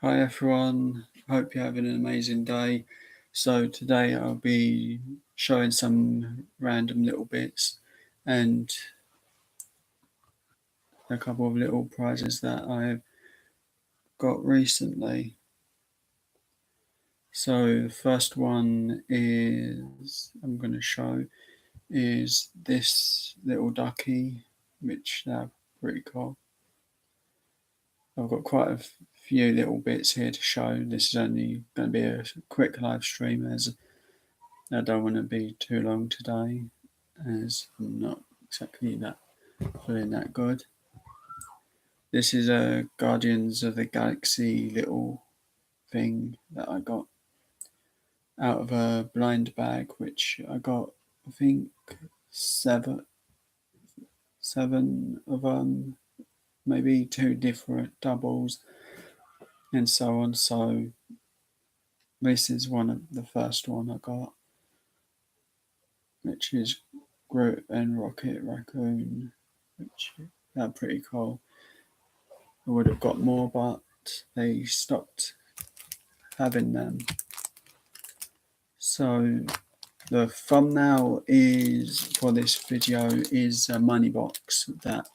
Hi everyone, hope you're having an amazing day. So today I'll be showing some random little bits and a couple of little prizes that I've got recently. So the first one I'm going to show is this little ducky, which they're pretty cool. I've got quite a few little bits here to show. This is only going to be a quick live stream as I don't want to be too long today, as I'm not exactly feeling that good. This is a Guardians of the Galaxy little thing that I got out of a blind bag, which I got, I think, seven of them, maybe two different doubles, and so on. So this is one of the first one I got, which is Groot and Rocket Raccoon, which are pretty cool. I would have got more, but they stopped having them. So the thumbnail is for this video is a money box that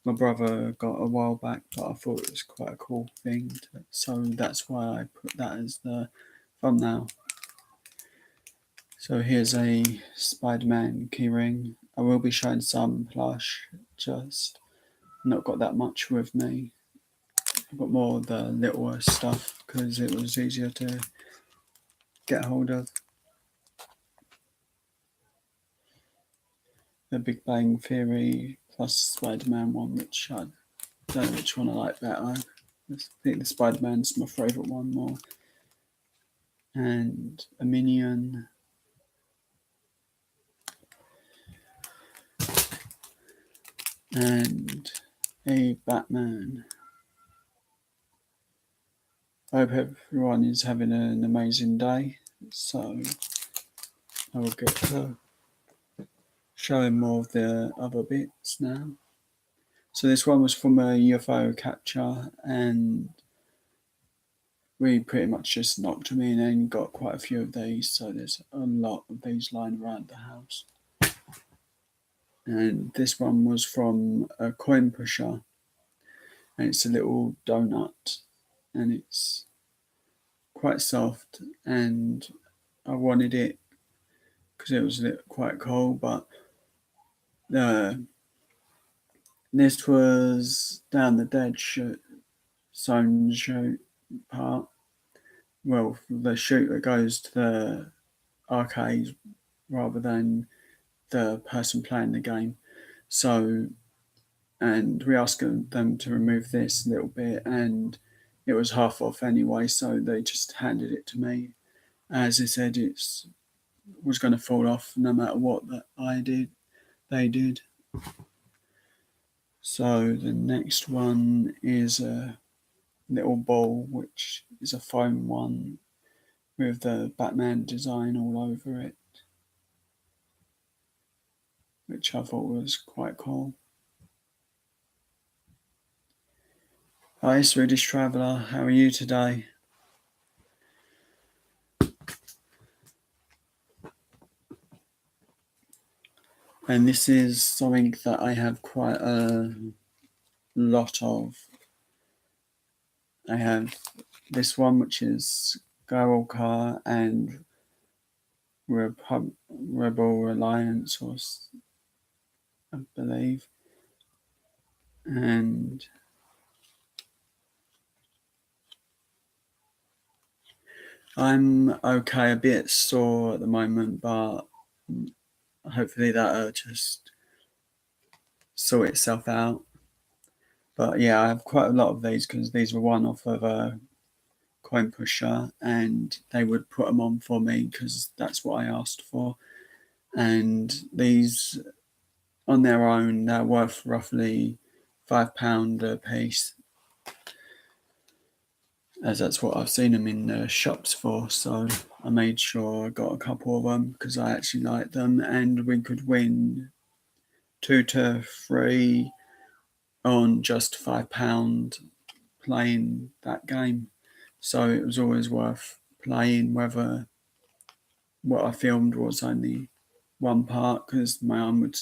my brother got a while back, but I thought it was quite a cool thing, so that's why I put that as the thumbnail. So here's a Spider-Man keyring. I will be showing some plush, just not got that much with me. I've got more of the littler stuff because it was easier to get hold of. The Big Bang Theory plus Spider-Man one, which I don't know which one I like better. I think the Spider-Man's my favourite one more. And a Minion. And a Batman. I hope everyone is having an amazing day. So I will get to showing more of the other bits now. So this one was from a UFO capture, and we pretty much just knocked them in and got quite a few of these. So there's a lot of these lying around the house. And this one was from a coin pusher, and it's a little donut, and it's quite soft, and I wanted it because it was quite cold, but this was down the dead zone shoot part. Well, the shoot that goes to the arcade rather than the person playing the game. So, and we asked them to remove this little bit, and it was half off anyway, so they just handed it to me. As they said, it was going to fall off no matter what that they did. So the next one is a little ball, which is a foam one with the Batman design all over it, which I thought was quite cool. Hi, Swedish Traveller, how are you today? And this is something that I have quite a lot of. I have this one, which is Garokar and Rebel Alliance, I believe. And I'm okay, a bit sore at the moment, but hopefully that'll just sort itself out. But yeah, I have quite a lot of these because these were one off of a coin pusher, and they would put them on for me because that's what I asked for. And these on their own, they're worth roughly £5 a piece, as that's what I've seen them in the shops for. So I made sure I got a couple of them because I actually like them, and we could win 2 to 3 on just £5 playing that game. So it was always worth playing, whether what I filmed was only one part, because my arm would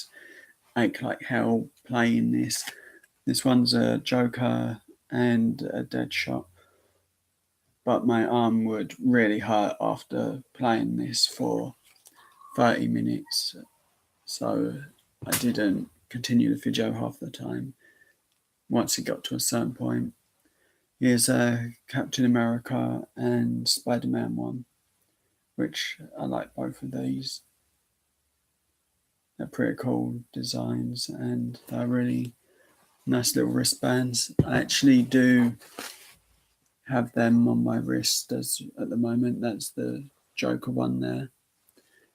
ache like hell playing this. This one's a Joker and a Deadshot, but my arm would really hurt after playing this for 30 minutes, so I didn't continue the video half the time once it got to a certain point. Here's a Captain America and Spider-Man one, which I like both of these. They're pretty cool designs and they're really nice little wristbands. I actually do have them on my wrist at the moment. That's the Joker one there.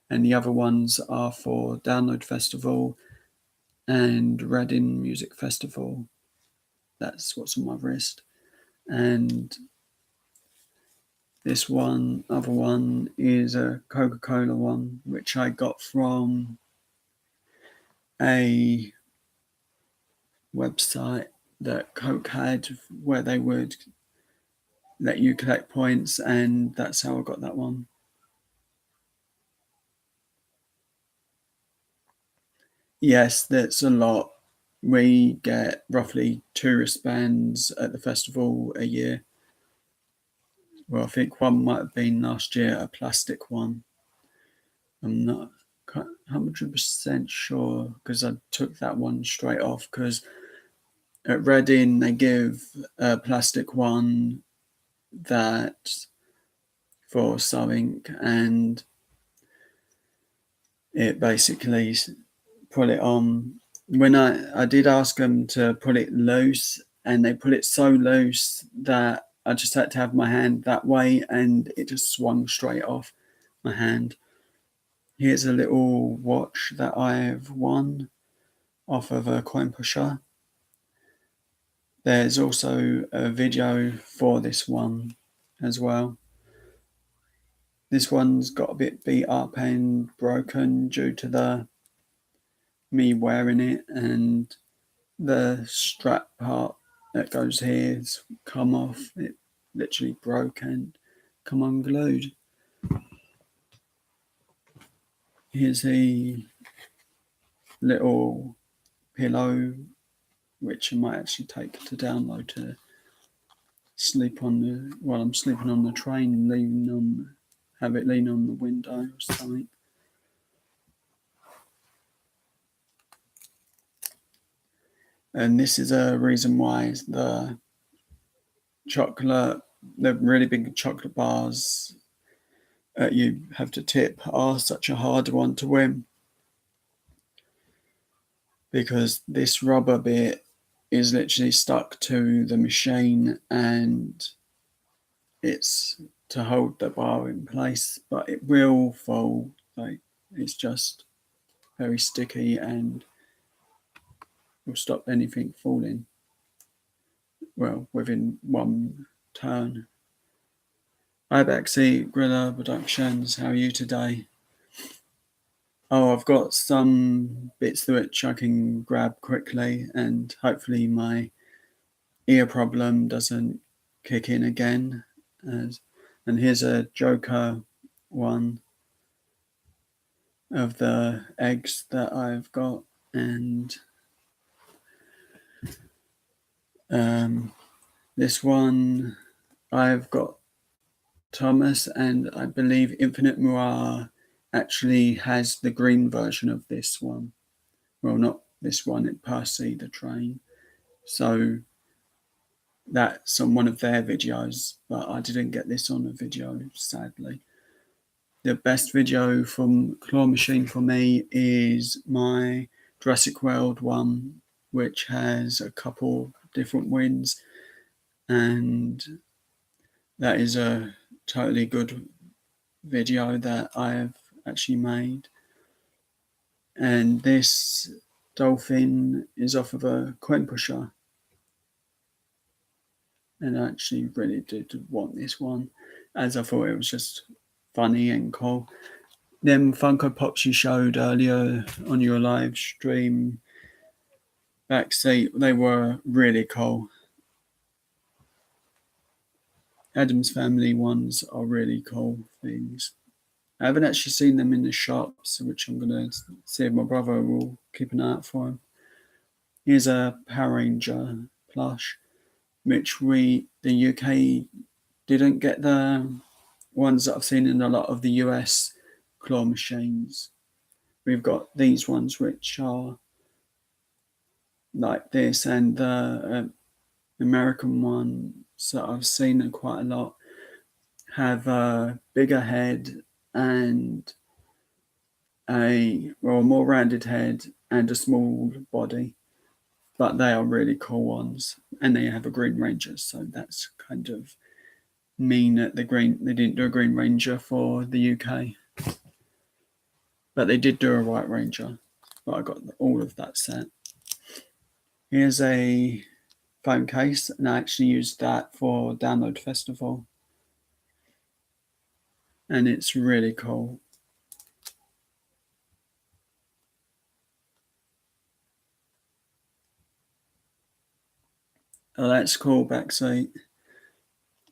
And the other ones are for Download Festival and Reading Music Festival. That's what's on my wrist. And this other one is a Coca-Cola one, which I got from a website that Coke had, where they would let you collect points, and that's how I got that one. Yes, that's a lot. We get roughly 2 wristbands at the festival a year. Well, I think one might have been last year, a plastic one. I'm not 100% sure, because I took that one straight off, because at Reading they give a plastic one that for sewing, and it basically put it on. When I did ask them to put it loose, and they put it so loose that I just had to have my hand that way, and it just swung straight off my hand. Here's a little watch that I've won off of a coin pusher. There's also a video for this one as well. This one's got a bit beat up and broken due to me wearing it, and the strap part that goes here has come off. It literally broke and come unglued. Here's a little pillow, which I might actually take to download to sleep on while I'm sleeping on the train, have it lean on the window or something. And this is a reason why the really big chocolate bars you have to tip are such a hard one to win, because this rubber bit is literally stuck to the machine, and it's to hold the bar in place, but it will fall. Like, it's just very sticky and will stop anything falling, well, within one turn. Hi Bexy, Grilla Productions, how are you today? Oh, I've got some bits which I can grab quickly, and hopefully my ear problem doesn't kick in again. And here's a Joker one of the eggs that I've got, and this one I've got Thomas, and I believe Infinite Noir actually has the green version of this one. Well, not this one, it's Percy the Train. So that's on one of their videos, but I didn't get this on a video, sadly. The best video from Claw Machine for me is my Jurassic World one, which has a couple different wins, and that is a totally good video that I've actually made. And this dolphin is off of a coin pusher, and I actually really did want this one, as I thought it was just funny and cool. Them Funko Pops you showed earlier on your live stream backseat, they were really cool. Adam's Family ones are really cool things. I haven't actually seen them in the shops, which I'm going to see if my brother will keep an eye out for them. Here's a Power Ranger plush, which the UK didn't get the ones that I've seen in a lot of the US claw machines. We've got these ones which are like this, and the American ones that I've seen quite a lot have a bigger head and a more rounded head and a small body, but they are really cool ones, and they have a Green Ranger, so that's kind of mean that they didn't do a Green Ranger for the UK, but they did do a White Ranger. But I got all of that set. Here's a phone case, and I actually used that for Download Festival, and it's really cool. Oh, that's cool, backseat.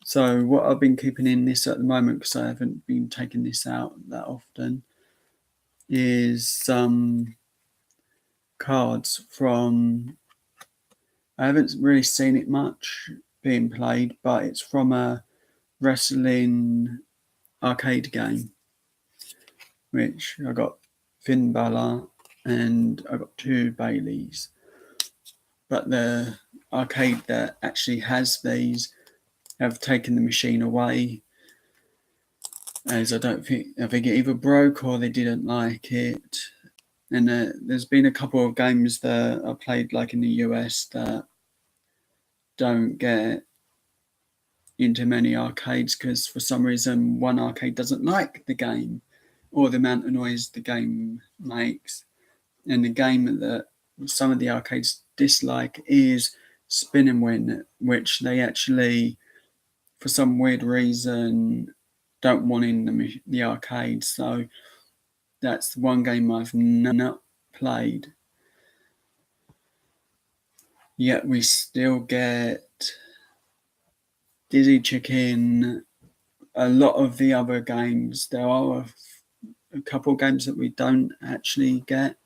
So what I've been keeping in this at the moment, because I haven't been taking this out that often, is some cards from, I haven't really seen it much being played, but it's from a wrestling arcade game, which I got Finn Balor and I got 2 Baileys. But the arcade that actually has these have taken the machine away, as I think it either broke or they didn't like it. And there's been a couple of games that I played like in the US that don't get into many arcades because for some reason one arcade doesn't like the game or the amount of noise the game makes. And the game that some of the arcades dislike is Spin and Win, which they actually, for some weird reason, don't want in the arcade. So that's the one game I've not played. Yet we still get Dizzy Chicken, a lot of the other games. There are a couple of games that we don't actually get.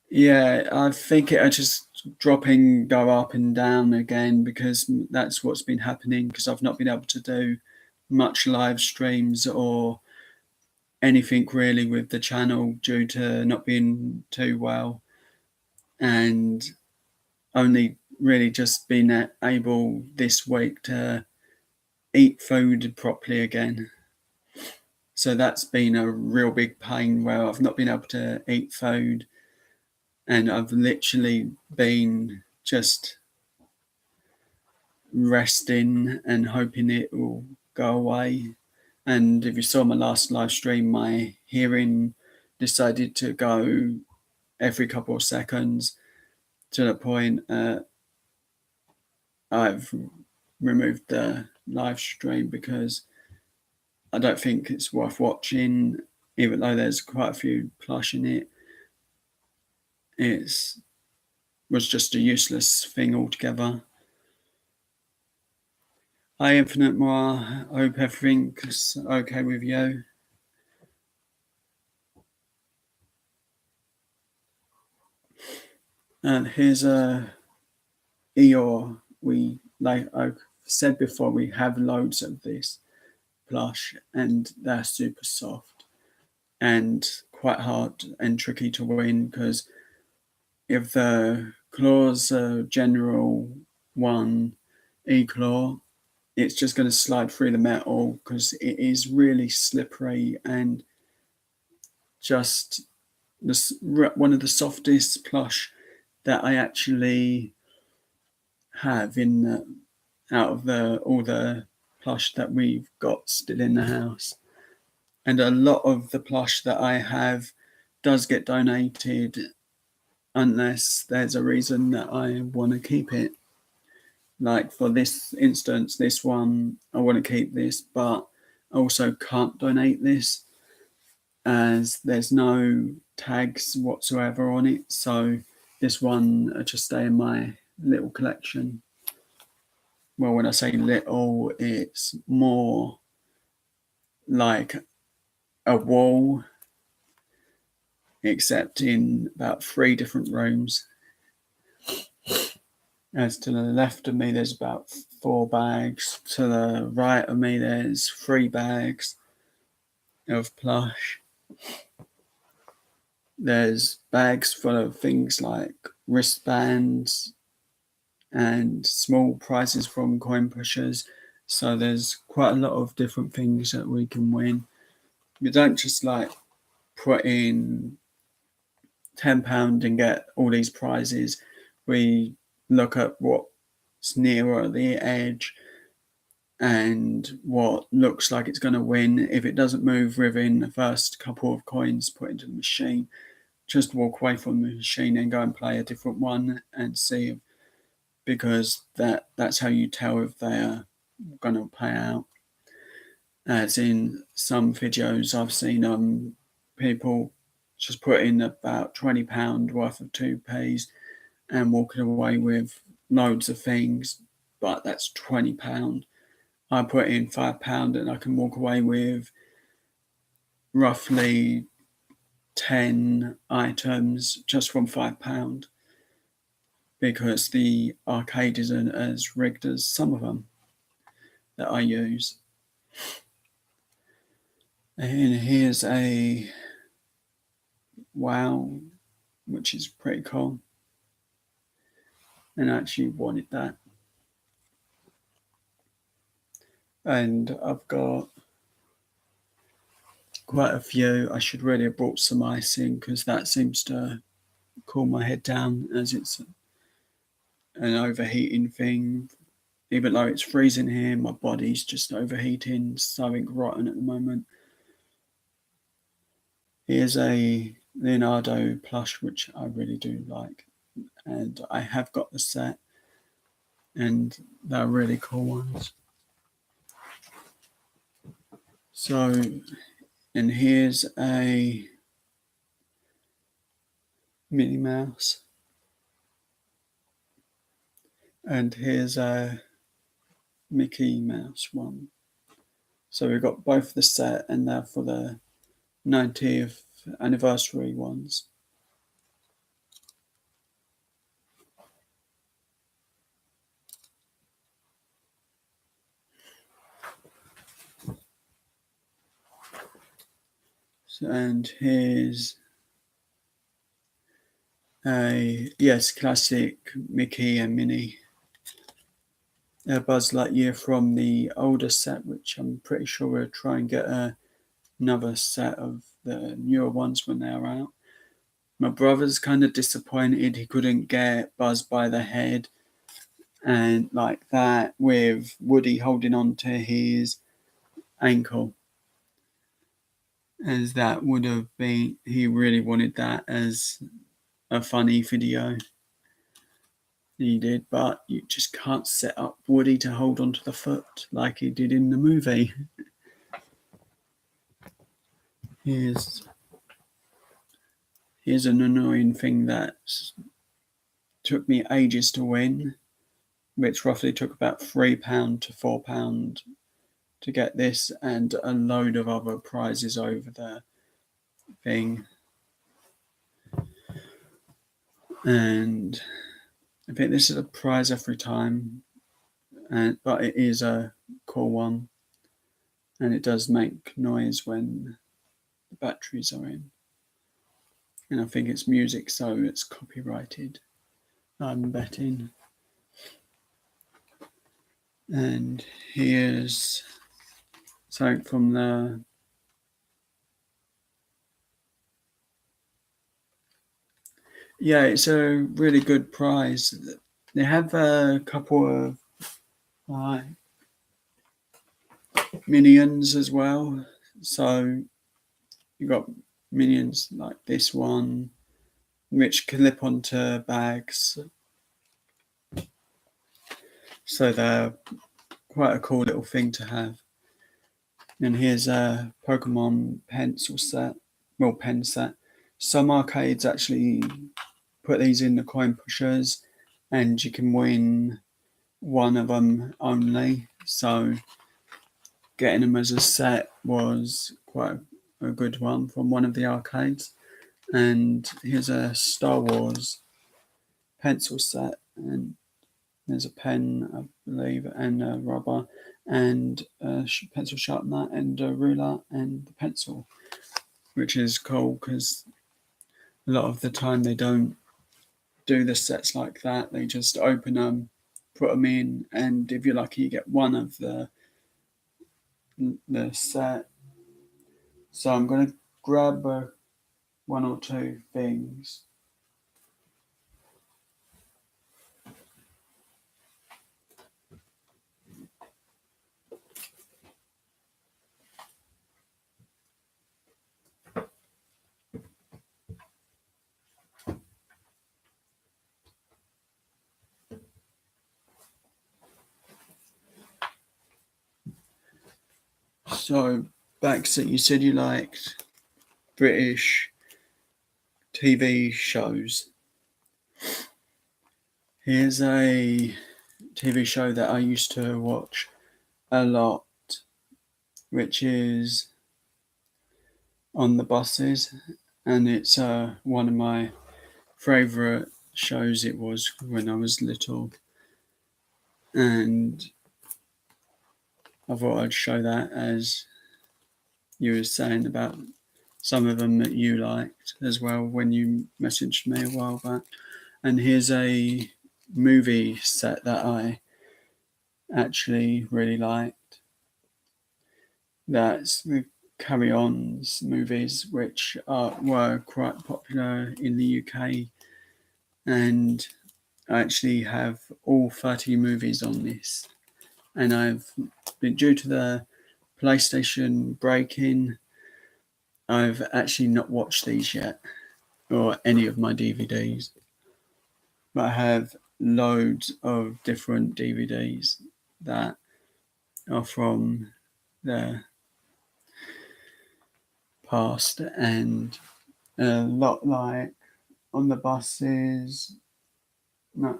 Yeah, I think it'll just go up and down again because that's what's been happening because I've not been able to do much live streams or anything really with the channel due to not being too well and only really just been able this week to eat food properly again. So that's been a real big pain where I've not been able to eat food and I've literally been just resting and hoping it will go away. And if you saw my last live stream, my hearing decided to go every couple of seconds to the point I've removed the live stream because I don't think it's worth watching, even though there's quite a few plush in it. It was just a useless thing altogether. Hi, Infinite Moir. I hope everything's okay with you. And here's a Eeyore. Like I've said before, we have loads of this plush, and they're super soft and quite hard and tricky to win because if the claws are general 1 E-claw, it's just going to slide through the metal because it is really slippery and just one of the softest plush that I actually have in out of all the plush that we've got still in the house. And a lot of the plush that I have does get donated unless there's a reason that I want to keep it. Like for this instance, this one, I want to keep this, but I also can't donate this as there's no tags whatsoever on it, so this one just stay in my little collection. Well, when I say little, it's more like a wall, except in about 3 different rooms. As to the left of me, there's about 4 bags. To the right of me, there's 3 bags of plush. There's bags full of things like wristbands and small prizes from coin pushers. So there's quite a lot of different things that we can win. You don't just like put in £10 and get all these prizes. We look at what's nearer the edge and what looks like it's going to win. If it doesn't move within the first couple of coins put into the machine, just walk away from the machine and go and play a different one and see, because that's how you tell if they're going to pay out. As in some videos I've seen people just put in about £20 worth of 2Ps and walking away with loads of things, but that's £20. I put in £5 and I can walk away with roughly 10 items just from £5, because the arcade isn't as rigged as some of them that I use. And here's a wow, which is pretty cool. And I actually wanted that. And I've got quite a few. I should really have brought some icing, because that seems to cool my head down, as it's an overheating thing. Even though it's freezing here, my body's just overheating, something rotten at the moment. Here's a Leonardo plush, which I really do like, and I have got the set, and they're really cool ones. So, and here's a Minnie Mouse, and here's a Mickey Mouse one. So we've got both the set, and they're for the 90th anniversary ones. So, and here's a classic Mickey and Minnie Buzz Lightyear from the older set, which I'm pretty sure we'll try and get another set of the newer ones when they're out. My brother's kind of disappointed he couldn't get Buzz by the head and like that, with Woody holding on to his ankle, as that would have been, he really wanted that as a funny video. He did, but you just can't set up Woody to hold onto the foot like he did in the movie. Here's an annoying thing that took me ages to win, which roughly took about £3 to £4 to get this, and a load of other prizes over the thing. And I think this is a prize every time, but it is a cool one, and it does make noise when the batteries are in. And I think it's music, so it's copyrighted, I'm betting. And here's something from the it's a really good prize. They have a couple of minions as well. So you got minions like this one, which clip onto bags. So they're quite a cool little thing to have. And here's a Pokemon pen set. some arcades actually put these in the coin pushers, and you can win one of them only. So getting them as a set was quite a good one from one of the arcades. And here's a Star Wars pencil set, and there's a pen, I believe, and a rubber, and a pencil sharpener, and a ruler, and the pencil, which is cool because a lot of the time they don't do the sets like that. They just open them, put them in, and if you're lucky, you get one of the set. So I'm going to grab one or two things. So, Baxter, you said you liked British TV shows. Here's a TV show that I used to watch a lot, which is On the Buses, and it's one of my favourite shows. It was when I was little, and I thought I'd show that, as you were saying about some of them that you liked as well when you messaged me a while back. And here's a movie set that I actually really liked. That's the Carry On's movies, which were quite popular in the UK. And I actually have all 30 movies on this. And I've been, due to the PlayStation break-in, I've actually not watched these yet, or any of my DVDs. But I have loads of different DVDs that are from the past, and a lot like On the Buses. No,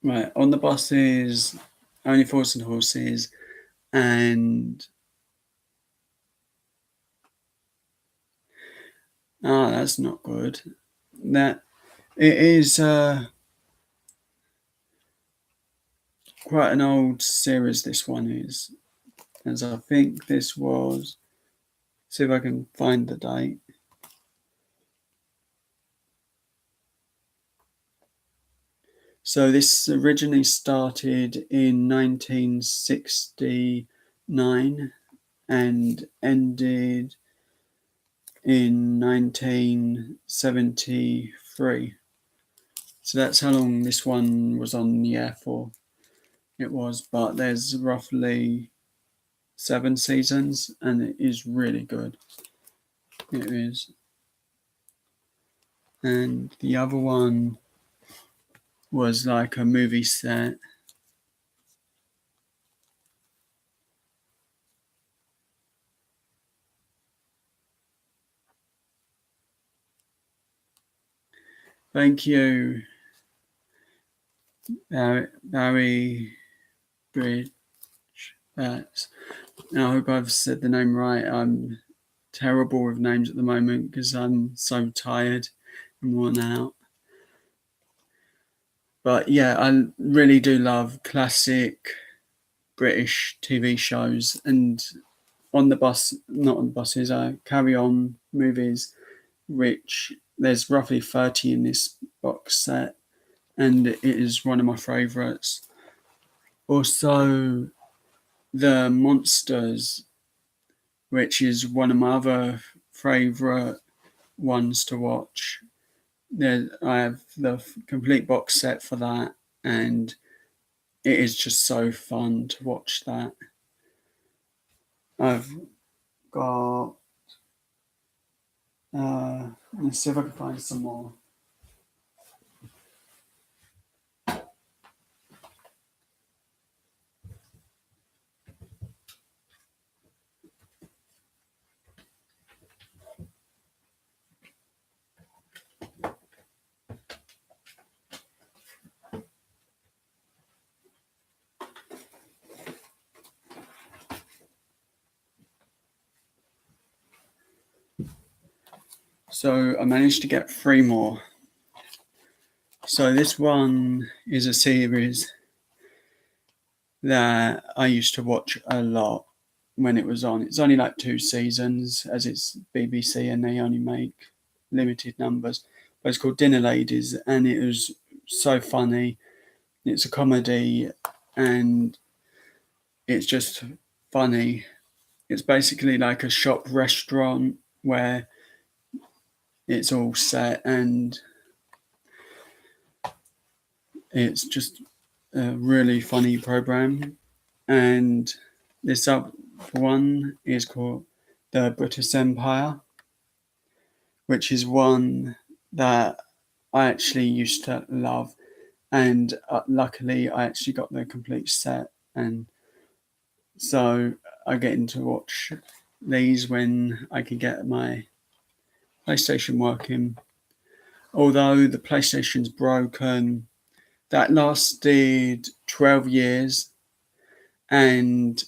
right, On the Buses, Only Fools and Horses, and that's not good. That it is quite an old series. This one is, as I think this was. See if I can find the date. So this originally started in 1969 and ended in 1973. So that's how long this one was on the air for. It was, but there's roughly 7 seasons, and it is really good. It is. And the other one was like a movie set. Thank you, Barry Bridge. I hope I've said the name right. I'm terrible with names at the moment because I'm so tired and worn out. But yeah, I really do love classic British TV shows, and On the Bus, not On the Buses, Carry On movies, which there's roughly 30 in this box set, and it is one of my favourites. Also, The Monsters, which is one of my other favourite ones to watch. I have the complete box set for that, and it is just so fun to watch that. I've got. Let's see if I can find some more. So I managed to get 3 more. So this one is a series that I used to watch a lot when it was on. It's only like 2 seasons, as it's BBC and they only make limited numbers. But it's called Dinner Ladies, and it was so funny. It's a comedy, and it's just funny. It's basically like a shop restaurant where it's all set, and it's just a really funny program. And this other one is called The British Empire, which is one that I actually used to love. And luckily, I actually got the complete set, and so I get to watch these when I can get my PlayStation working. Although the PlayStation's broken, that lasted 12 years, and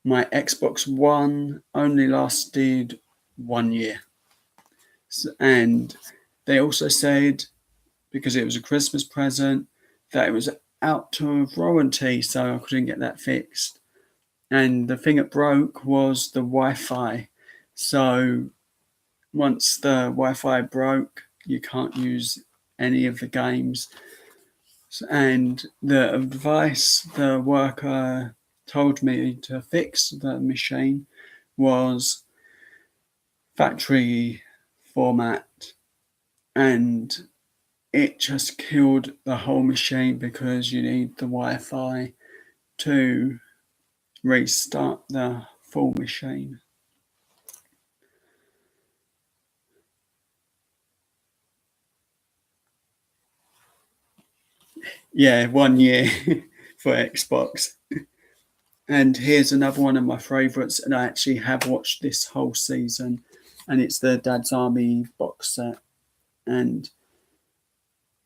my Xbox One only lasted 1 year. And they also said, because it was a Christmas present, that it was out of warranty, so I couldn't get that fixed. And the thing that broke was the Wi-Fi. So once the Wi-Fi broke, you can't use any of the games. And the advice the worker told me to fix the machine was factory format, and it just killed the whole machine because you need the Wi-Fi to restart the full machine. Yeah, 1 year for Xbox. And here's another one of my favourites, and I actually have watched this whole season, and it's the Dad's Army box set. And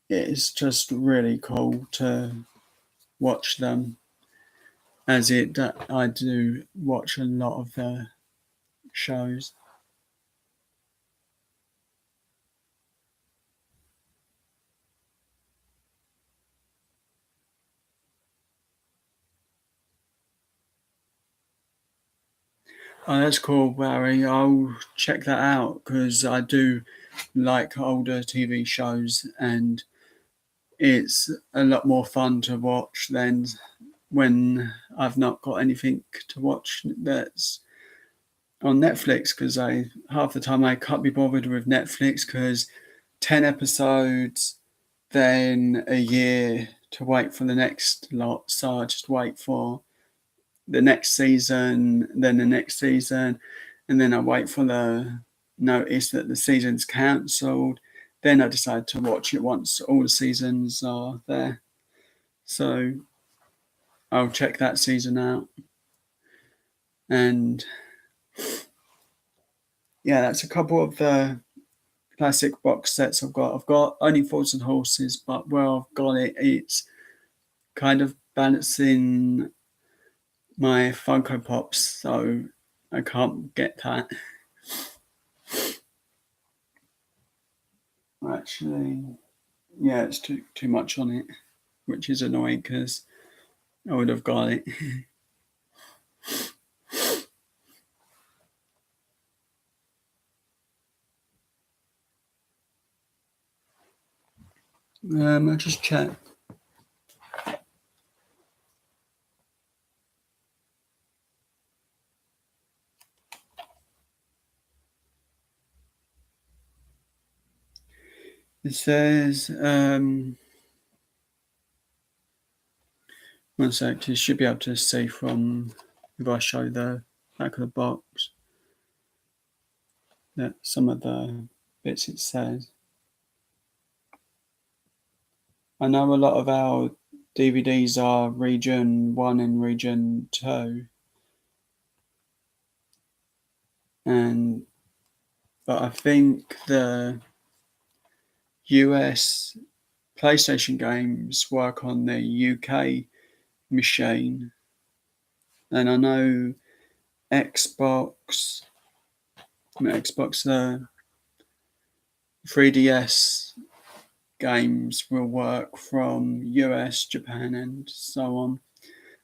it's just really cool to watch them, as I do watch a lot of the shows. Oh, that's cool, Barry. I'll check that out because I do like older TV shows, and it's a lot more fun to watch than when I've not got anything to watch that's on Netflix, because I half the time I can't be bothered with Netflix because 10 episodes, then a year to wait for the next lot. So I just wait for the next season, then the next season, and then I wait for the notice that the season's cancelled. Then I decide to watch it once all the seasons are there. So I'll check that season out. And yeah, that's a couple of the classic box sets I've got. I've got Only Fools and Horses, but where I've got it, it's kind of balancing my Funko Pops, so I can't get that. Actually, yeah, it's too much on it, which is annoying because I would have got it. I'll just check. It says, one sec, you should be able to see from if I show the back of the box that some of the bits it says. I know a lot of our DVDs are region 1 and region 2, but I think the US PlayStation games work on the UK machine, and I know Xbox, 3DS games will work from US, Japan, and so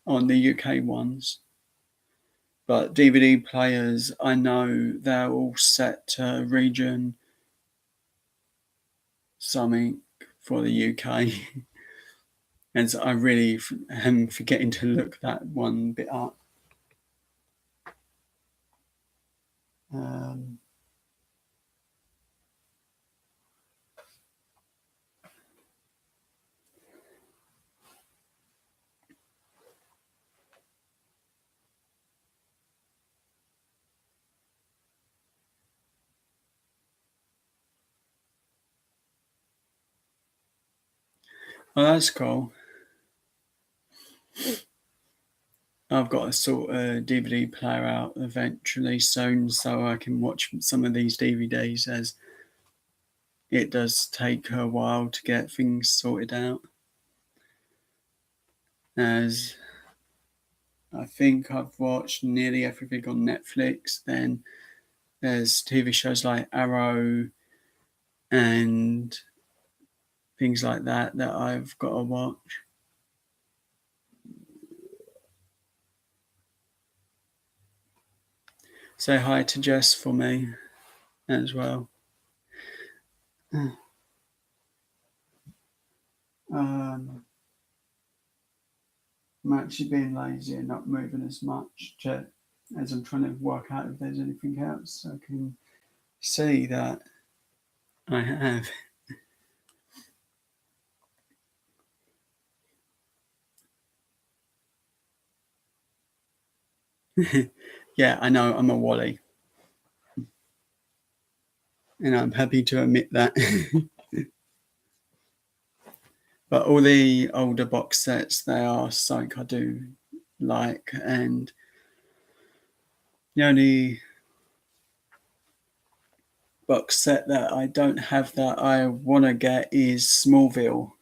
on the UK ones. But DVD players, I know they're all set to region something for the UK. And so I really am forgetting to look that one bit up. Oh, that's cool. I've got to sort a DVD player out eventually soon so I can watch some of these DVDs, as it does take a while to get things sorted out. As I think I've watched nearly everything on Netflix. Then there's TV shows like Arrow and things like that that I've got to watch. Say hi to Jess for me as well. I'm actually being lazy and not moving as much as I'm trying to work out if there's anything else I can see that I have. Yeah, I know I'm a Wally. And I'm happy to admit that. But all the older box sets, they are something I do like. And the only box set that I don't have that I want to get is Smallville,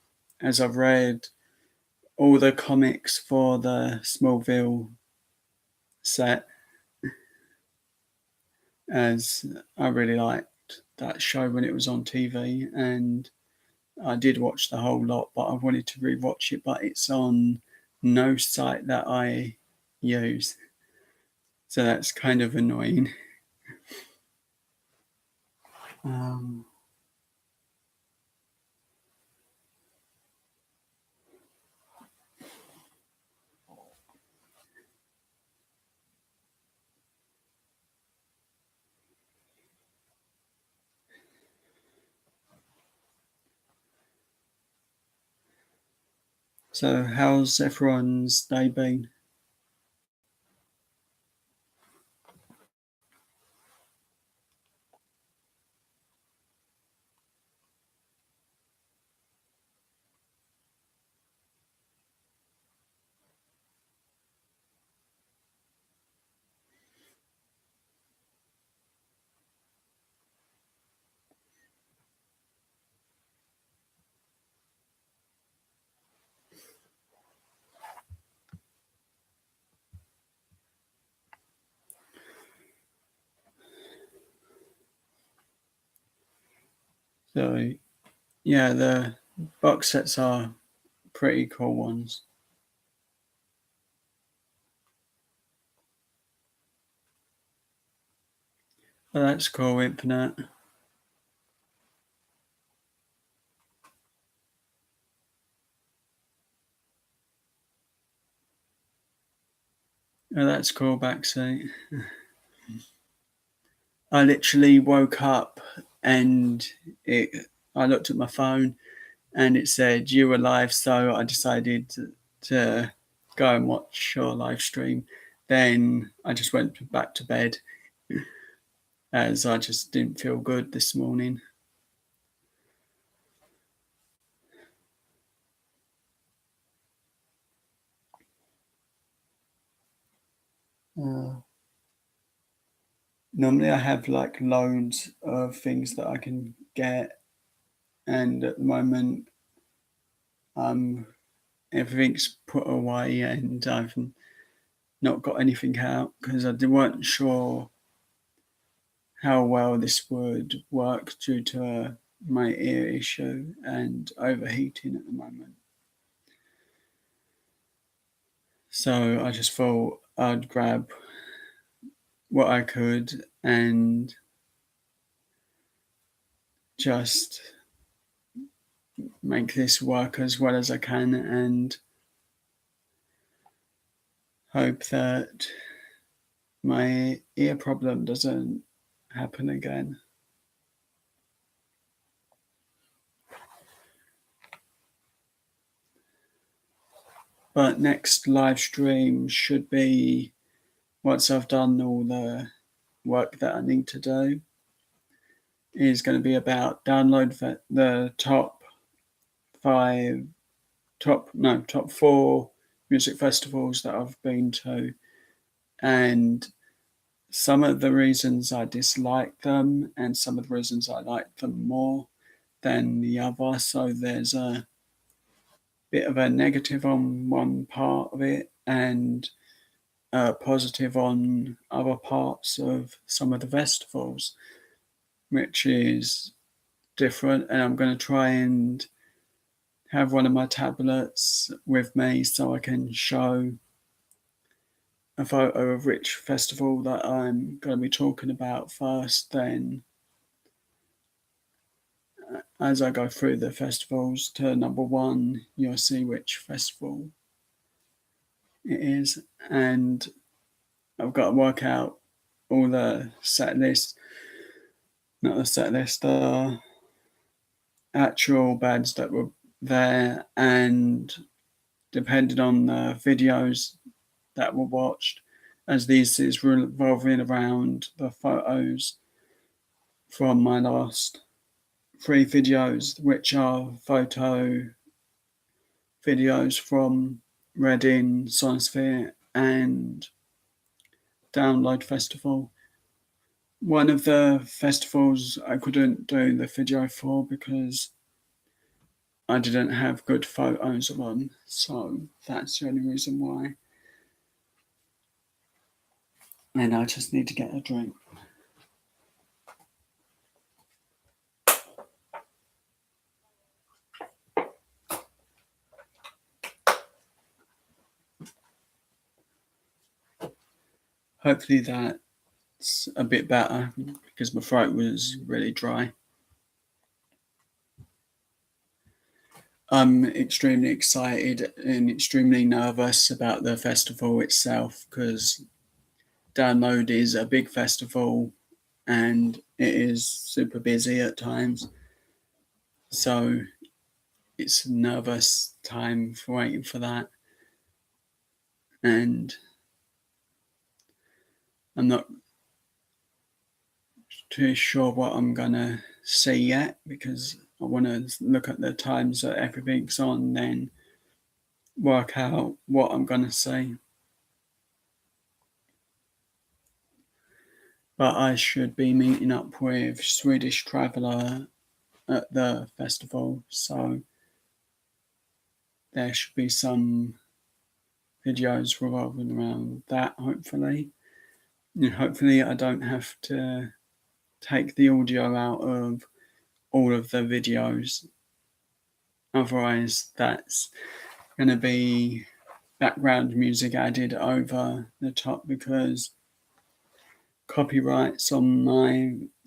as I've read all the comics for the Smallville set, as I really liked that show when it was on TV, and I did watch the whole lot, but I wanted to rewatch it, but it's on no site that I use, so that's kind of annoying. So how's everyone's day been? So yeah, the box sets are pretty cool ones. Oh, that's cool, Infinite. Oh, that's cool, backseat. I literally woke up and I looked at my phone and it said you were live, so I decided to go and watch your live stream. Then I just went back to bed, as I just didn't feel good this morning. Normally I have like loads of things that I can get, and at the moment everything's put away and I've not got anything out because I weren't sure how well this would work due to my ear issue and overheating at the moment. So I just thought I'd grab what I could and just make this work as well as I can and hope that my ear problem doesn't happen again. But next live stream should be once I've done all the work that I need to do, is going to be about download the top four music festivals that I've been to, and some of the reasons I dislike them and some of the reasons I like them more than the other. So there's a bit of a negative on one part of it and a positive on other parts of some of the festivals, which is different. And I'm going to try and have one of my tablets with me so I can show a photo of which festival that I'm going to be talking about first. Then as I go through the festivals to number one, you'll see which festival it is. And I've got to work out all the set list, not the set list, the actual bands that were there, and depending on the videos that were watched, as this is revolving around the photos from my last 3 videos, which are photo videos from Reading, Sonisphere, and Download Festival. One of the festivals I couldn't do the video for because I didn't have good photos of them, so that's the only reason why. And I just need to get a drink. Hopefully that's a bit better because my throat was really dry. I'm extremely excited and extremely nervous about the festival itself because Download is a big festival and it is super busy at times. So it's a nervous time for waiting for that. And I'm not too sure what I'm going to see yet because I want to look at the times that everything's on, then work out what I'm going to see. But I should be meeting up with Swedish Traveller at the festival, so there should be some videos revolving around that, hopefully. And hopefully I don't have to take the audio out of all of the videos. Otherwise, that's going to be background music added over the top because copyrights on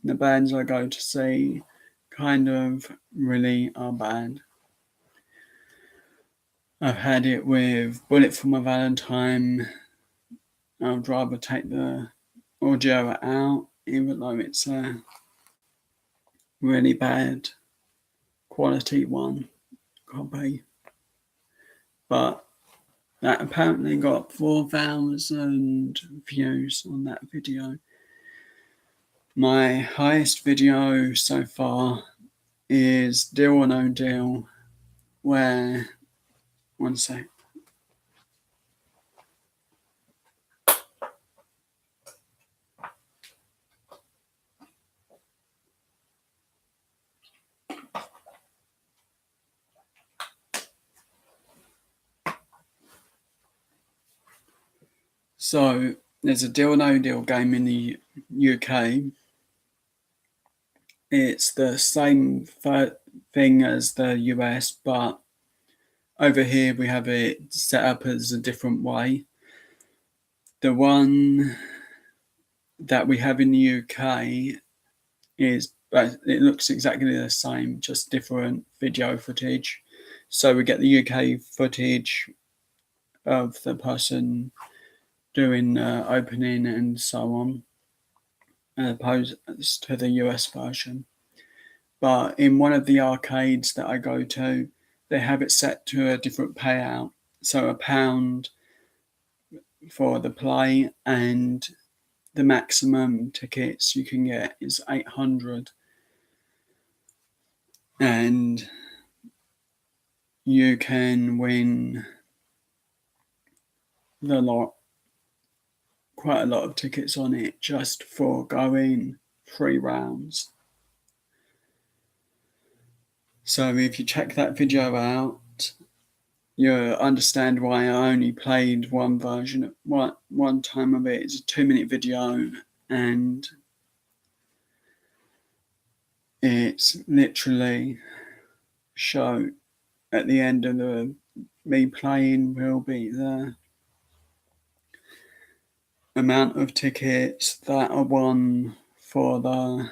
the bands I go to see kind of really are bad. I've had it with Bullet for My Valentine. I'd rather take the audio out, even though it's a really bad quality one copy. But that apparently got 4,000 views on that video. My highest video so far is Deal or No Deal, where, one sec. So there's a Deal or No Deal game in the UK. it's the same thing as the US, but over here we have it set up as a different way. The one that we have in the UK it looks exactly the same, just different video footage. So we get the UK footage of the person doing opening and so on, as opposed to the US version. But in one of the arcades that I go to, they have it set to a different payout. So £1 for the play, and the maximum tickets you can get is 800. And you can win quite a lot of tickets on it just for going 3 rounds. So if you check that video out, you'll understand why I only played one version, one time of it. It's a 2-minute video, and it's literally show at the end of me playing will be the amount of tickets that are won for the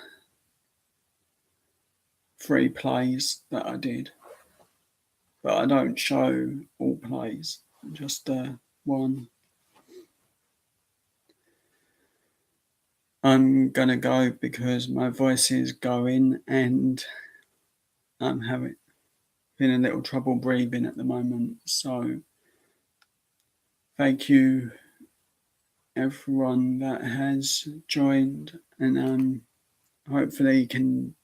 3 plays that I did. But I don't show all plays, just one. I'm gonna go because my voice is going and I'm having a little trouble breathing at the moment. So thank you everyone that has joined, and hopefully can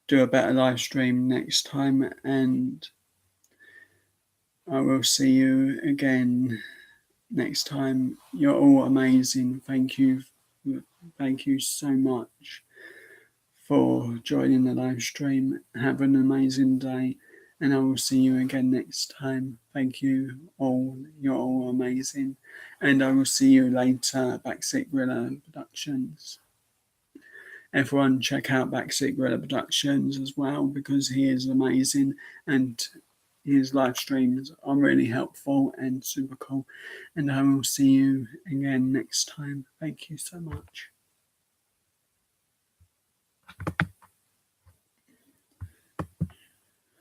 do a better live stream next time, and I will see you again next time. You're all amazing. Thank you so much for joining the live stream. Have an amazing day, and I will see you again next time. Thank you all. You're all amazing, and I will see you later. Backseat Gorilla Productions. Everyone check out Backseat Gorilla Productions as well, because he is amazing and his live streams are really helpful and super cool. And I will see you again next time. Thank you so much.